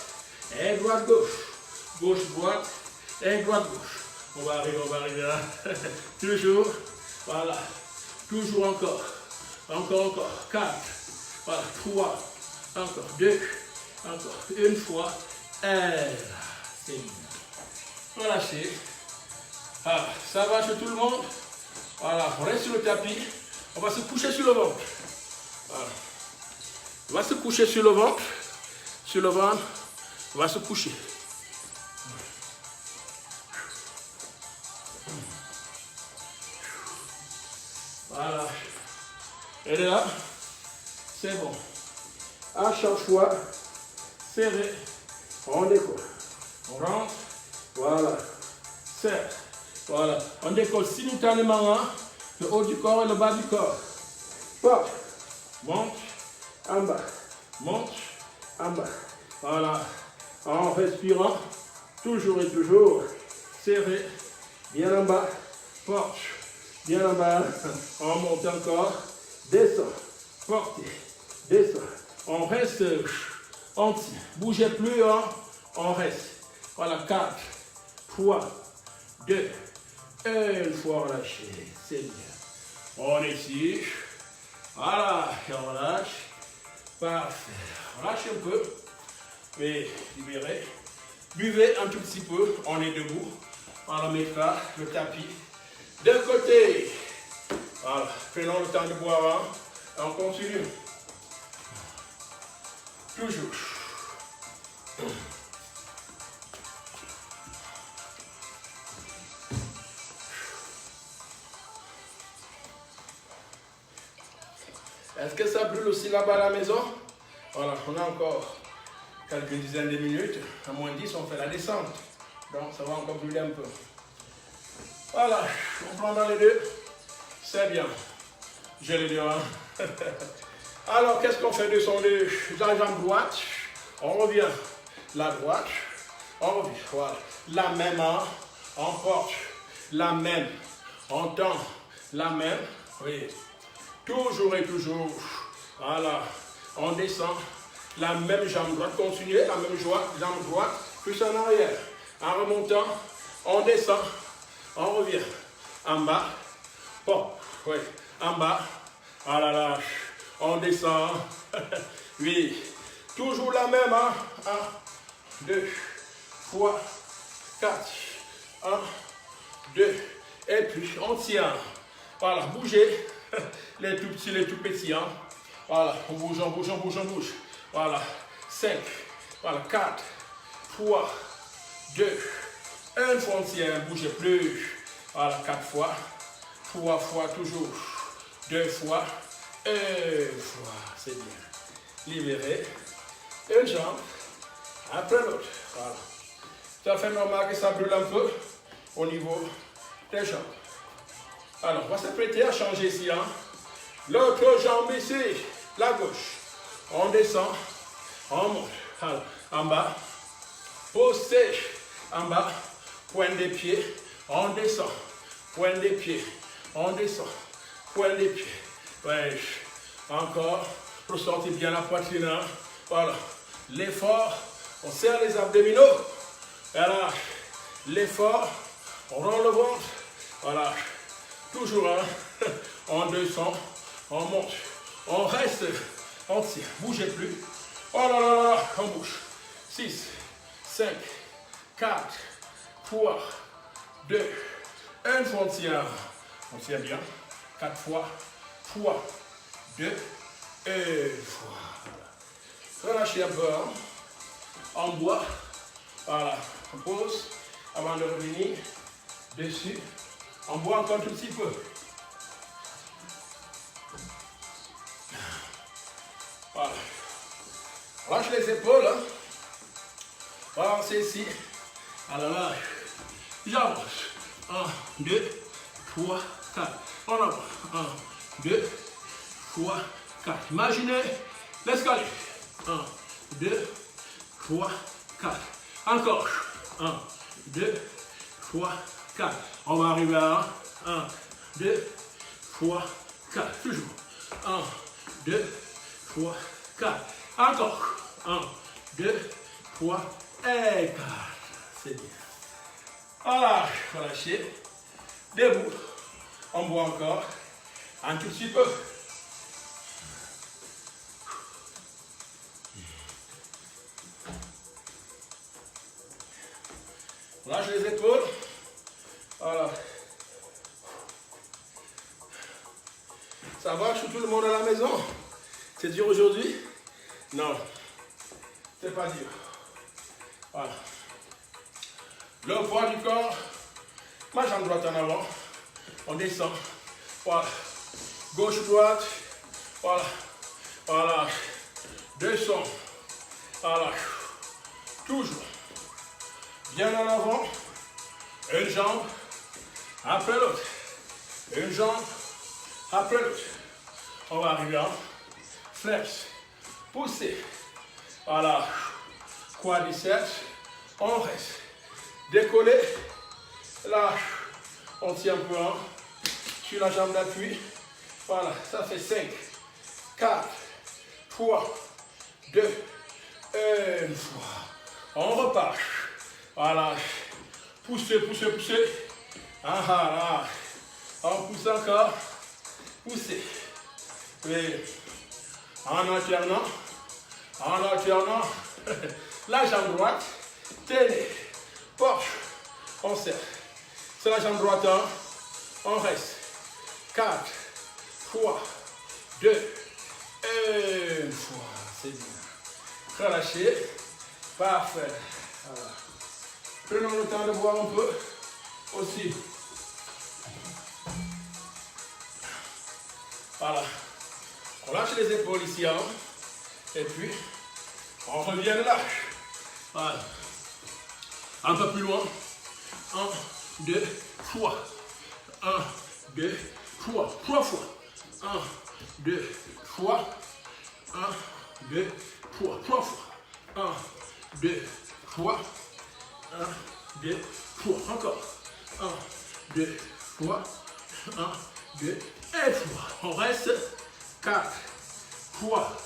Et droite, gauche. Gauche, droite. Et droite, gauche. On va arriver là. Toujours. Voilà. Toujours encore. Encore. 4. Voilà. 3. Encore. 2. Encore. Une fois. Et c'est bien. Relâchez. Voilà. Ça va chez tout le monde. Voilà. On reste sur le tapis. On va se coucher sur le ventre. Voilà. On va se coucher sur le ventre. Sur le ventre. On va se coucher. Voilà. Et là, c'est bon. À chaque fois, serré. On décolle. On rentre. Voilà. Serre. Voilà. On décolle simultanément le haut du corps et le bas du corps. Porte. Monte. En bas. Monte. En bas. Voilà. En respirant. Toujours et toujours. Serré. Bien en bas. Porte. Bien en bas. On monte encore. Descend. Porte. Descend. On reste. On tient. Bougez plus. Hein? On reste. Voilà. 4, 3, 2, 1 fois relâché. C'est bien. On étire. Voilà. Et on relâche. Parfait. Relâche un peu. Mais libérez. Buvez un tout petit peu. On est debout. On mettra le tapis de côté. Voilà. Prenons le temps de boire. Hein. On continue. Toujours. Est-ce que ça brûle aussi là-bas à la maison? Voilà, on a encore quelques dizaines de minutes. À moins 10, on fait la descente. Donc, ça va encore brûler un peu. Voilà, on prend dans les deux. C'est bien. Je le dis. Hein? Alors, qu'est-ce qu'on fait de la jambe droite? On revient. La droite. On revient. Voilà. La même main. On porte. La même. On tend. La même. Oui. Toujours et toujours. Voilà. On descend. La même jambe droite. Continuez. La même jambe droite. Plus en arrière. En remontant. On descend. On revient. En bas. Bon. Oui. En bas. Voilà. Lâche. On descend. Oui. Toujours la même. 1, 2, 3, 4. 1, 2. Et puis on tient. Voilà. Bougez. Les tout petits, les tout petits. Hein. Voilà. On bouge, on bouge, on bouge, on bouge. Voilà. 5. Voilà. 4, 3, 2. 1 fois on tient. Bougez plus. Voilà. 4 fois. 3 fois toujours. 2 fois. 1 fois. C'est bien. Libérez. Une jambe. Après l'autre. Voilà. Tout à fait normal que ça brûle un peu au niveau des jambes. Alors, on va s'apprêter à changer ici. Hein. L'autre jambe ici. La gauche. On descend. On monte. Alors, en bas. Posté. En bas. Pointe des pieds. On descend. Pointe des pieds. On descend. Pointe des pieds. Ouais. Encore. Ressortez bien la poitrine. Hein. Voilà. L'effort. On serre les abdominaux. Voilà. L'effort. On rend le ventre. Voilà. Toujours. Hein. On descend. On monte. On reste. On tire. Bougez plus. Oh là là là. On bouge. 6, 5, 4, 3, 2, 1 fois on tient. On tient bien. 4 fois. 3, 2, 1 fois. Voilà. Relâchez un peu. Hein. On boit. Voilà. On pose avant de revenir dessus. On boit encore un tout petit peu. Voilà. Lâche les épaules. Hein. Voilà, c'est ici. Alors là, j'avance. 1, 2, 3, 4. On avance. 1, 2, 3, 4. Imaginez l'escalier. 1, 2, 3, 4. Encore. 1, 2, 3, 4. On va arriver à 1, 2, 3, 4. Toujours. 1, 2, 3, 4. Encore. 1, 2, 3, et 4. C'est bien. Voilà. Relâchez. Debout. On boit encore. Un tout petit peu. Lâche les épaules. Voilà. Ça va sur tout le monde à la maison? C'est dur aujourd'hui? Non. C'est pas dur. Voilà. Le poids du corps. Ma jambe droite en avant. On descend. Voilà. Gauche, droite. Voilà. Voilà. descend. Voilà. Toujours. Bien en avant. Une jambe après l'autre. Une jambe après l'autre. On va arriver en flex. Pousser. Voilà. Quadriceps. On reste. Décoller. Lâche. On tient peu sur la jambe d'appui. Voilà. Ça fait 5, 4, 3, 2, 1 fois. On repart. Voilà. Poussez, poussez, poussez. Ah, ah, ah. On pousse encore. Poussez. Et en alternant. En alternant. La jambe droite. Tenez. Porche. On serre. C'est la jambe droite. Hein? On reste. 4, 3, 2, 1 fois. C'est bien. Relâchez. Parfait. Voilà. Prenons le temps de boire un peu aussi. Voilà. On lâche les épaules ici. Hein? Et puis, on revient là. Voilà. Un peu plus loin. 1, 2, 3. 1, 2, 3. 3 fois. 1, 2, 3. 1, 2, 3. 3 fois. 1, 2, 3. 1, 2, 3. Encore. 1, 2, 3. 1, 2, et 3. On reste. 4, 3,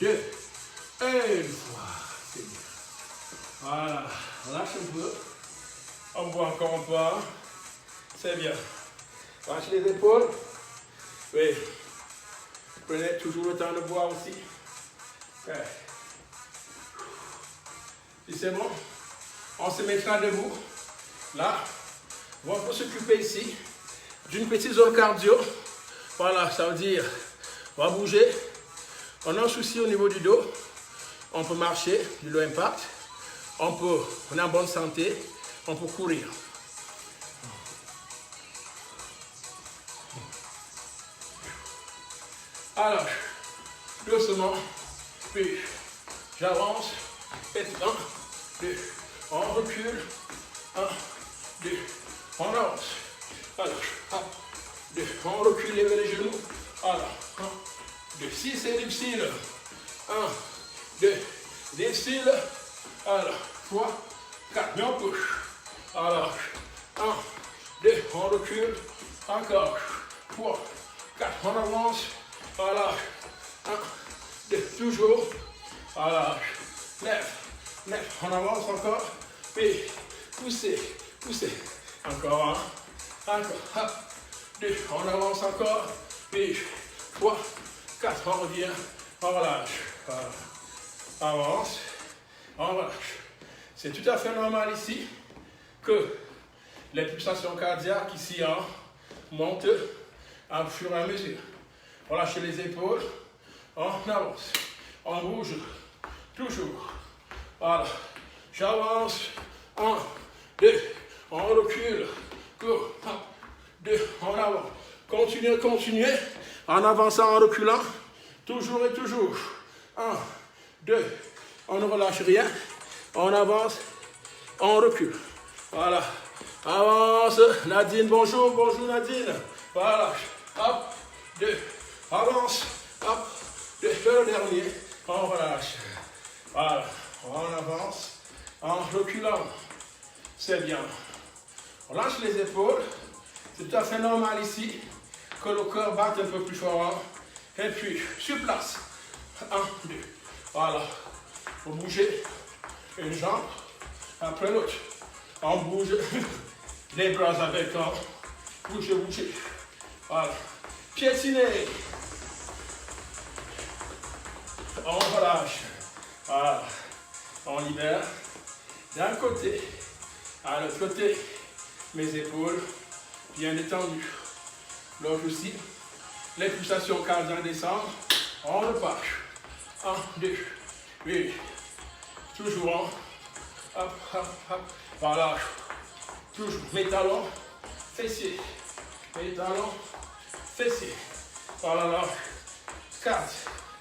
2, 1 fois. C'est bien. Voilà. On lâche un peu. On boit encore un peu. C'est bien. Lâche les épaules. Oui. Prenez toujours le temps de boire aussi. Okay. Si c'est bon, on se mettra debout. Là, on va s'occuper ici d'une petite zone cardio. Voilà, ça veut dire, on va bouger. On a un souci au niveau du dos. On peut marcher, du low impact. On est en bonne santé. On peut courir. Alors, doucement, puis j'avance, et 1, 2, on recule, 1, 2, on avance, alors, 1, 2, on recule, levez les genoux, alors, 1, 2, si c'est difficile, 1, 2, difficile, alors, 3, 4, mais on push, alors, 1, 2, on recule, encore, 3, 4, on avance, voilà, 1, 2, toujours, voilà, 9, on avance encore, puis poussez, poussez, encore, encore, 2, on avance encore, puis 3, 4, on revient, on relâche, voilà, avance, on relâche. C'est tout à fait normal ici que les pulsations cardiaques ici montent au fur et à mesure. On lâche les épaules, on avance, on bouge, toujours. Voilà, j'avance, 1, 2, on recule, go, 1, 2, on avance. Continuez, continuez, en avançant, en reculant, toujours et toujours. 1, 2, on ne relâche rien, on avance, on recule. Voilà, avance, Nadine, bonjour, bonjour Nadine. Voilà, hop, 2. Avance, hop, le dernier, on relâche. Voilà, on avance, en reculant. C'est bien. On lâche les épaules. C'est tout à fait normal ici que le cœur batte un peu plus fort. Et puis, sur place. 1, 2. Voilà. Vous bougez une jambe après l'autre. On bouge les bras avec un. Bougez, bougez. Voilà. Piétiner. On relâche. Voilà. On libère. D'un côté. À l'autre côté. Mes épaules bien détendues. L'autre aussi. Les pulsations cardiaques descendent. On repart. 1, 2, 8. Toujours. Hop, hop, hop. Voilà. Toujours. Mes talons. Fessiers. Mes talons. Fessiers. Voilà là. 4,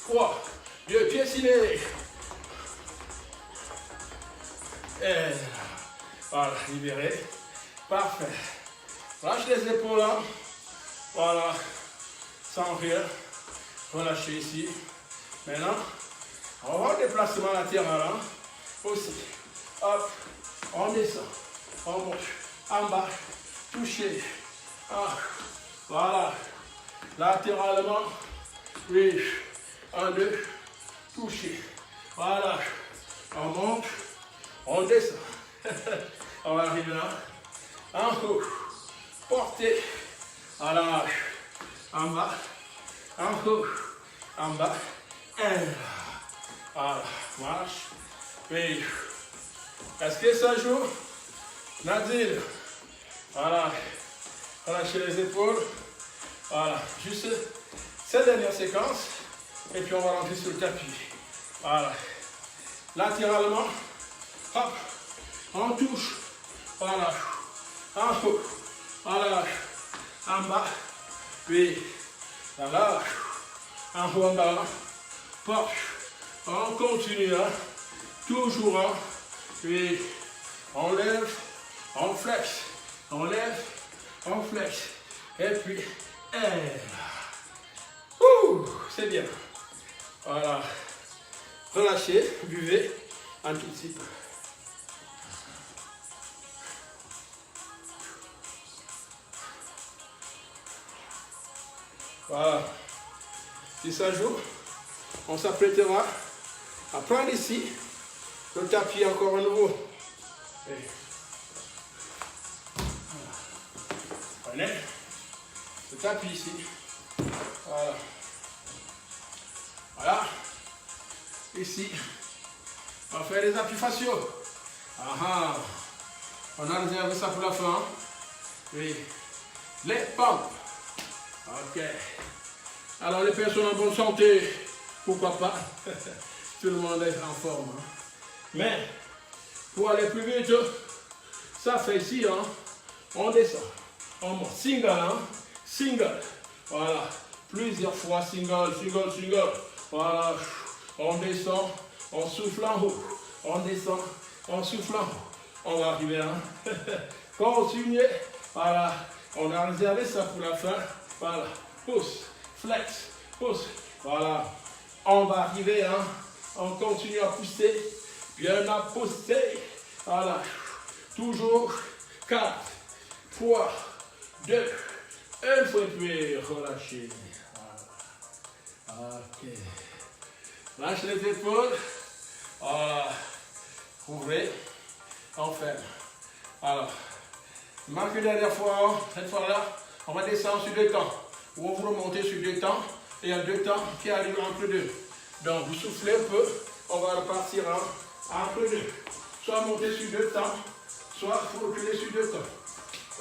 3, Le pied ciné. Et voilà, libéré. Parfait. Lâche les épaules là. Voilà. Sans rire. Relâchez ici. Maintenant, on va au déplacement latéral là. Aussi. Hop. On descend. On monte. En bas. Touché. Ah. Voilà. Latéralement. Oui. 1, 2. Touché. Voilà. On monte. On descend. On va arriver là. En haut. Portez. Voilà. En bas. En haut. En bas. Voilà. Marche. Oui. Est-ce que ça joue? Nadine. Voilà. Relâchez les épaules. Voilà. Juste cette dernière séquence. Et puis on va rentrer sur le tapis. Voilà. Latéralement. Hop. On touche. Voilà. En haut. Voilà. En bas. Puis. Voilà. En haut, en bas. Porte. On continue. Hein. Toujours. Hein. Puis. On lève. On flexe. On lève. On flexe. Et puis. C'est bien. Voilà. Relâchez. Buvez. Un tout petit peu. Voilà. Si ça joue, on s'apprêtera à prendre ici le tapis encore à nouveau. Prenez le tapis ici. Voilà. Voilà. Ici. On va faire les appuis faciaux. On a réservé ça pour la fin. Oui. Les pompes. Ok. Alors les personnes en bonne santé, pourquoi pas? Tout le monde est en forme. Hein. Mais pour aller plus vite, ça fait ici, hein. On descend. On monte. Single, hein. Single. Voilà. Plusieurs fois single, single, single. Voilà. On descend, on souffle en haut. On descend, on souffle en haut. On va arriver, hein. Continuez. Voilà. On a réservé ça pour la fin. Voilà. Pousse. Flex, pousse, voilà, on va arriver, hein, on continue à pousser, bien à pousser, voilà, toujours, 4, 3, 2, 1 fois puis relâchez, voilà, ok, lâche les épaules, voilà, ouvrez, on ferme, alors, marque une dernière fois, cette fois-là, on va descendre sur 2 temps. Ou vous remontez sur 2 temps, et il y a 2 temps qui arrivent entre deux. Donc vous soufflez un peu, on va repartir entre deux. Soit monter sur 2 temps, soit vous reculer sur 2 temps.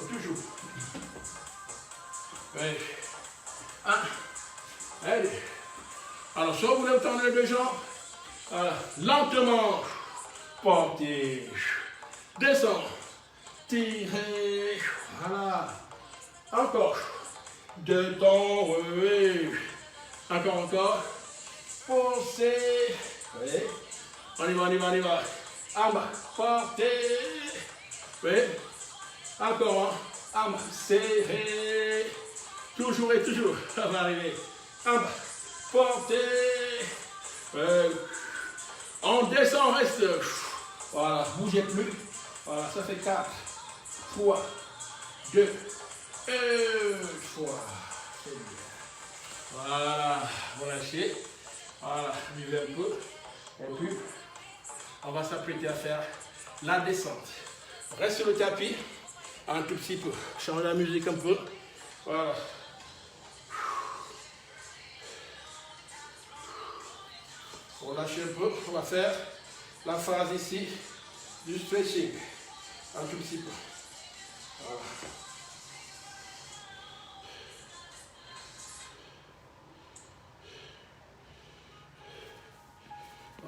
Toujours. Oui. 1. Allez. Alors soit vous voulez tendre les 2 jambes, voilà. Lentement, portez, descends, tirez, voilà. Encore. 2 temps, oui. Encore. Poussez. Oui. On y va, on y va, on y va. En bas. Portez. Oui. Encore. En bas. Serrez. Toujours et toujours. Ça va arriver. En bas. Portez. Oui. On descend, on reste. Voilà. Bougez plus. Voilà. Ça fait 4. 3. 2. 1 fois. C'est bien. Voilà. Relâchez. Voilà. Buvez un peu. Et puis, on va s'apprêter à faire la descente. Reste sur le tapis. Un tout petit peu. Change la musique un peu. Voilà. Relâchez un peu. On va faire la phase ici du stretching. Un tout petit peu. Voilà.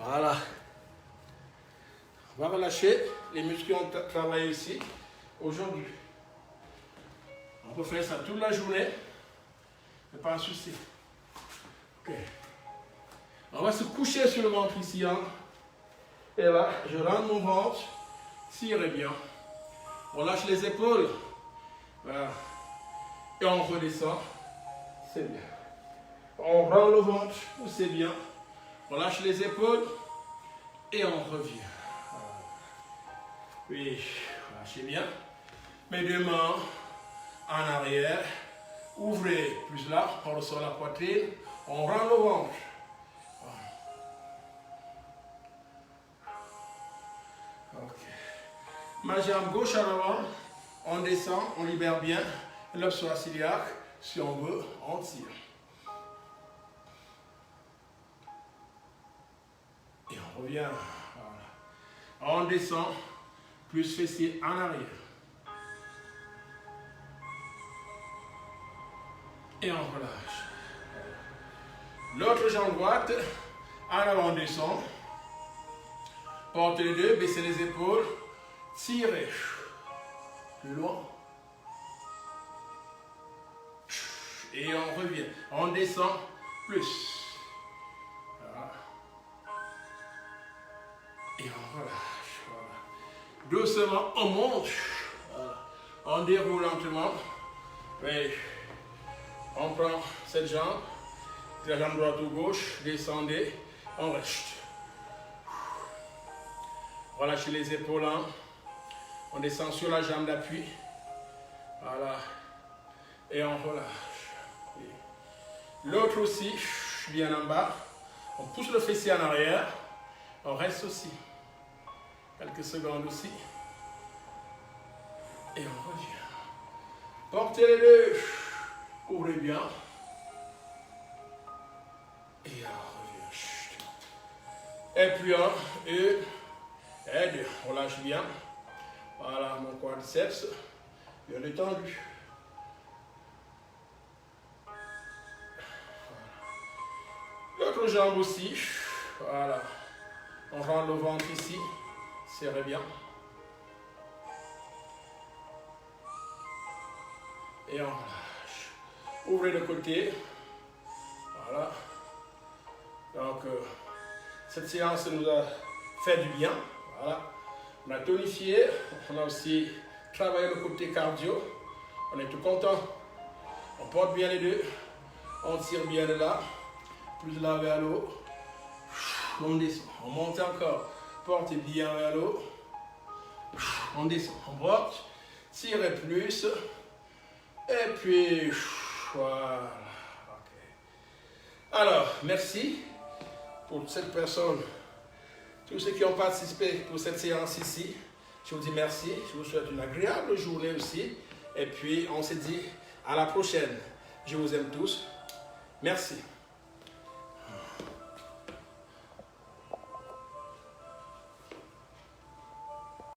Voilà. On va relâcher les muscles qui ont travaillé ici aujourd'hui. On peut faire ça toute la journée, mais pas un souci. Ok. On va se coucher sur le ventre ici. Hein. Et là, je rentre mon ventre. Tirez bien. On lâche les épaules. Voilà. Et on redescend. C'est bien. On rend le ventre. C'est bien. On lâche les épaules. Et on revient. Voilà. Oui. Lâchez bien. Mes deux mains en arrière. Ouvrez plus là. On ressort la poitrine. On rend le ventre. Ma jambe gauche à l'avant, on descend, on libère bien l'os ciliaque. Si on veut, on tire. Et on revient. Voilà. On descend, plus fessier en arrière. Et on relâche. L'autre jambe droite, en avant, on descend. Portez les deux, baissez les épaules. Tirez. Plus loin. Et on revient. On descend plus. Voilà. Et on relâche. Voilà. Doucement, on monte. Voilà. On déroule lentement. Oui. On prend cette jambe. La jambe droite ou gauche. Descendez. On reste. Relâchez les épaules. Hein. On descend sur la jambe d'appui. Voilà. Et on relâche. L'autre aussi, bien en bas. On pousse le fessier en arrière. On reste aussi. Quelques secondes aussi. Et on revient. Portez les deux. Ouvrez bien. Et on revient. Et puis un, et deux. On lâche bien. Voilà mon quadriceps, bien détendu. Voilà. L'autre jambe aussi, voilà. On rend le ventre ici, serrez bien. Et on relâche. Ouvrez le côté, voilà. Donc, cette séance nous a fait du bien, voilà. On a tonifié, on a aussi travaillé le côté cardio. On est tout content. On porte bien les deux. On tire bien de là. Plus là vers l'eau. On descend. On monte encore. Portez bien vers l'eau. On descend. On porte. Tirez plus. Et puis, voilà. Okay. Alors, merci pour cette personne. Tous ceux qui ont participé pour cette séance ici, je vous dis merci. Je vous souhaite une agréable journée aussi. Et puis, on se dit à la prochaine. Je vous aime tous. Merci.